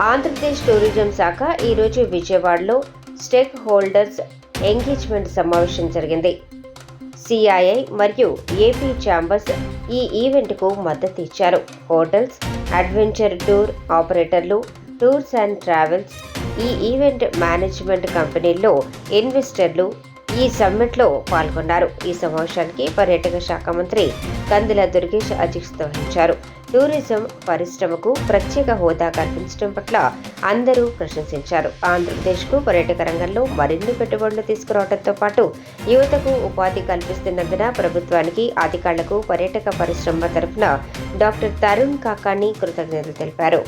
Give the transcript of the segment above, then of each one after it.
Andhra Pradesh tourism శాఖ ఈరోజు విజయవాడలో స్టేక్ హోల్డర్స్ ఎంగేజ్మెంట్ సమావేశం జరిగింది. సిఐఐ మరియు ఏపీ ఛాంబర్స్ ఈ ఈవెంట్కు మద్దతు ఇచ్చారు. హోటల్స్, అడ్వెంచర్ టూర్ ఆపరేటర్లు, టూర్స్ అండ్ ట్రావెల్స్, ఈ ఈవెంట్ మేనేజ్మెంట్ కంపెనీల్లో ఇన్వెస్టర్లు ఈ సమ్మిట్లో పాల్గొన్నారు. ఈ సమావేశానికి పర్యాటక శాఖ మంత్రి కందుల దుర్గేష్ అధ్యక్షత వహించారు. టూరిజం పరిశ్రమకు ప్రత్యేక హోదా కల్పించడం పట్ల అందరూ ప్రశంసించారు. ఆంధ్రప్రదేశ్కు పర్యాటక రంగంలో మరిన్ని పెట్టుబడులు తీసుకురావడంతో పాటు యువతకు ఉపాధి కల్పిస్తున్నందున ప్రభుత్వానికి, అధికారులకు పర్యాటక పరిశ్రమ తరఫున డాక్టర్ తరుణ్ కాకాని కృతజ్ఞతలు తెలిపారు.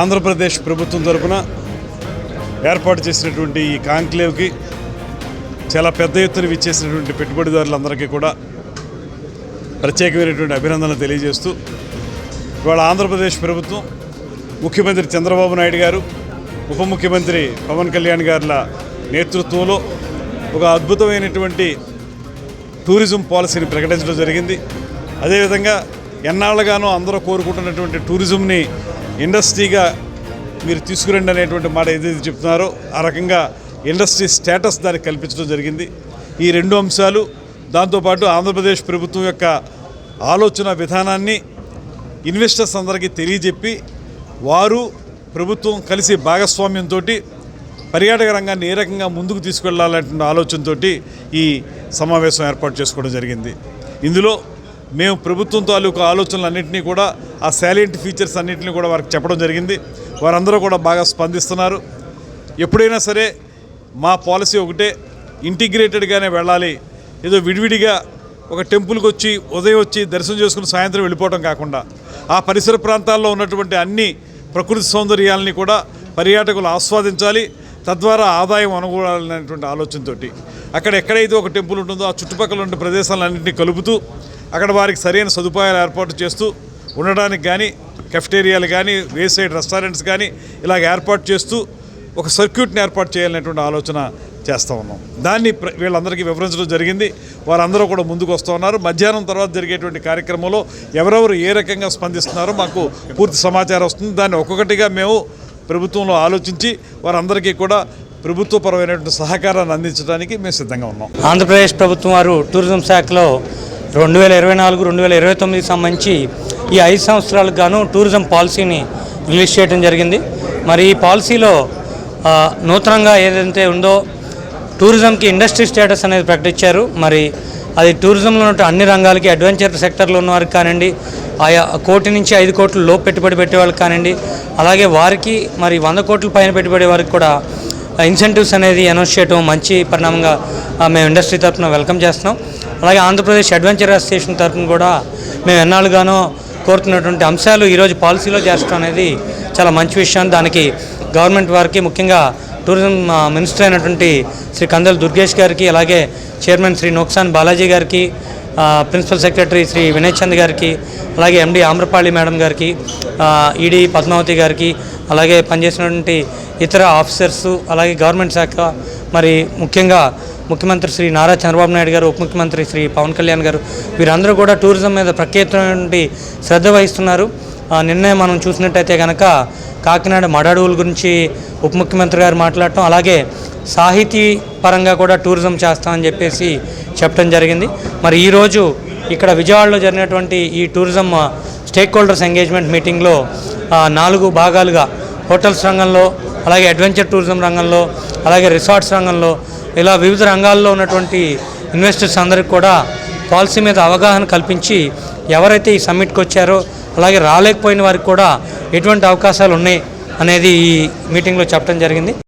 ఆంధ్రప్రదేశ్ ప్రభుత్వం తరఫున ఏర్పాటు చేసినటువంటి ఈ కాంక్లేవ్కి చాలా పెద్ద ఎత్తున విచ్చేసినటువంటి పెట్టుబడిదారులందరికీ కూడా ప్రత్యేకమైనటువంటి అభినందనలు తెలియజేస్తూ, ఇవాళ ఆంధ్రప్రదేశ్ ప్రభుత్వం ముఖ్యమంత్రి చంద్రబాబు నాయుడు గారు, ఉప ముఖ్యమంత్రి పవన్ కళ్యాణ్ గారుల నేతృత్వంలో ఒక అద్భుతమైనటువంటి టూరిజం పాలసీని ప్రకటించడం జరిగింది. అదేవిధంగా ఎన్నాళ్ళుగానో అందరూ కోరుకుంటున్నటువంటి టూరిజంని ఇండస్ట్రీగా మీరు తీసుకురండి అనేటువంటి మాట ఏదైతే చెప్తున్నారో ఆ రకంగా ఇండస్ట్రీ స్టేటస్ దానికి కల్పించడం జరిగింది. ఈ రెండు అంశాలు, దాంతోపాటు ఆంధ్రప్రదేశ్ ప్రభుత్వం యొక్క ఆలోచన విధానాన్ని ఇన్వెస్టర్స్ అందరికీ తెలియజెప్పి వారు ప్రభుత్వం కలిసి భాగస్వామ్యంతో పర్యాటక రంగాన్ని ఏ రకంగా ముందుకు తీసుకెళ్లాలనే ఆలోచనతో ఈ సమావేశం ఏర్పాటు చేసుకోవడం జరిగింది. ఇందులో మేము ప్రభుత్వం తాలూకు ఆలోచనలన్నింటినీ కూడా, ఆ సాలియంట్ ఫీచర్స్ అన్నింటినీ కూడా వారికి చెప్పడం జరిగింది. వారందరూ కూడా బాగా స్పందిస్తున్నారు. ఎప్పుడైనా సరే మా పాలసీ ఒకటే, ఇంటిగ్రేటెడ్గానే వెళ్ళాలి. ఏదో విడివిడిగా ఒక టెంపుల్కి వచ్చి ఉదయం వచ్చి దర్శనం చేసుకుని సాయంత్రం వెళ్ళిపోవడం కాకుండా, ఆ పరిసర ప్రాంతాల్లో ఉన్నటువంటి అన్ని ప్రకృతి సౌందర్యాలని కూడా పర్యాటకులు ఆస్వాదించాలి, తద్వారా ఆదాయం అనుకూలమైనటువంటి ఆలోచనతో అక్కడ ఎక్కడైతే ఒక టెంపుల్ ఉంటుందో ఆ చుట్టుపక్కల ఉన్న ప్రదేశాలన్నింటినీ కలుపుతూ అక్కడ వారికి సరైన సదుపాయాలు ఏర్పాటు చేస్తూ ఉండడానికి కానీ, కెఫ్టేరియాలు కానీ, వేసైడ్ రెస్టారెంట్స్ కానీ ఇలాగ ఏర్పాటు చేస్తూ ఒక సర్క్యూట్ని ఏర్పాటు చేయాలనేటువంటి ఆలోచన చేస్తూ ఉన్నాం. దాన్ని వీళ్ళందరికీ వివరించడం జరిగింది. వారందరూ కూడా ముందుకు వస్తూ ఉన్నారు. మధ్యాహ్నం తర్వాత జరిగేటువంటి కార్యక్రమంలో ఎవరెవరు ఏ రకంగా స్పందిస్తున్నారో మాకు పూర్తి సమాచారం వస్తుంది. దాన్ని ఒక్కొక్కటిగా మేము ప్రభుత్వంలో ఆలోచించి వారందరికీ కూడా ప్రభుత్వపరమైనటువంటి సహకారాన్ని అందించడానికి మేము సిద్ధంగా ఉన్నాం. ఆంధ్రప్రదేశ్ ప్రభుత్వం వారు టూరిజం శాఖలో 2024-2029 సంబంధించి ఈ 5 సంవత్సరాలకు గాను టూరిజం పాలసీని రిలీజ్ చేయడం జరిగింది. మరి ఈ పాలసీలో నూతనంగా ఏదైతే ఉందో టూరిజంకి ఇండస్ట్రీ స్టేటస్ అనేది ప్రకటించారు. మరి అది టూరిజంలో ఉన్న అన్ని రంగాలకి, అడ్వెంచర్ సెక్టర్లో ఉన్న వారికి కానివ్వండి, ఆయా 1 కోటి నుంచి 5 కోట్ల లోపు పెట్టుబడి పెట్టే వాళ్ళకి కానివ్వండి, అలాగే వారికి మరి 100 కోట్ల పైన పెట్టుబడి వారికి కూడా ఇన్సెంటివ్స్ అనేది అనౌన్స్ చేయడం మంచి పరిణామంగా మేము ఇండస్ట్రీ తరఫున వెల్కమ్ చేస్తున్నాం. అలాగే ఆంధ్రప్రదేశ్ అడ్వెంచర్ అసోసియేషన్ తరఫున కూడా మేము ఎన్నాళ్ళుగానో కోరుతున్నటువంటి అంశాలు ఈరోజు పాలసీలో చేర్చడం అనేది చాలా మంచి విషయం. దానికి గవర్నమెంట్ వారికి, ముఖ్యంగా టూరిజం మినిస్టర్ అయినటువంటి శ్రీ కందుల దుర్గేష్ గారికి, అలాగే చైర్మన్ శ్రీ నోక్సాన్ బాలాజీ గారికి, ప్రిన్సిపల్ సెక్రటరీ శ్రీ వినయ్ చంద్ గారికి, అలాగే ఎండి ఆమ్రపాళి మేడం గారికి, ఈడీ పద్మావతి గారికి, అలాగే పనిచేసినటువంటి ఇతర ఆఫీసర్సు, అలాగే గవర్నమెంట్ శాఖ, మరి ముఖ్యంగా ముఖ్యమంత్రి శ్రీ నారా చంద్రబాబు నాయుడు గారు, ఉప ముఖ్యమంత్రి శ్రీ పవన్ కళ్యాణ్ గారు, వీరందరూ కూడా టూరిజం మీద ప్రత్యేకమైనటువంటి శ్రద్ధ వహిస్తున్నారు. నిన్నే మనం చూసినట్టయితే కనుక కాకినాడ మడడువుల గురించి ఉప ముఖ్యమంత్రి గారు మాట్లాడటం, అలాగే సాహితీ పరంగా కూడా టూరిజం చేస్తామని చెప్పేసి చెప్పడం జరిగింది. మరి ఈరోజు ఇక్కడ విజయవాడలో జరిగినటువంటి ఈ టూరిజం స్టేక్ హోల్డర్స్ ఎంగేజ్మెంట్ మీటింగ్లో 4 భాగాలుగా హోటల్స్ రంగంలో, అలాగే అడ్వెంచర్ టూరిజం రంగంలో, అలాగే రిసార్ట్స్ రంగంలో, ఇలా వివిధ రంగాల్లో ఉన్నటువంటి ఇన్వెస్టర్స్ అందరికీ కూడా పాలసీ మీద అవగాహన కల్పించి ఎవరైతే ఈ సమ్మిట్కి వచ్చారో, అలాగే రాలేకపోయిన వారికి కూడా ఎటువంటి అవకాశాలు ఉన్నాయి అనేది ఈ మీటింగ్లో చెప్పడం జరిగింది.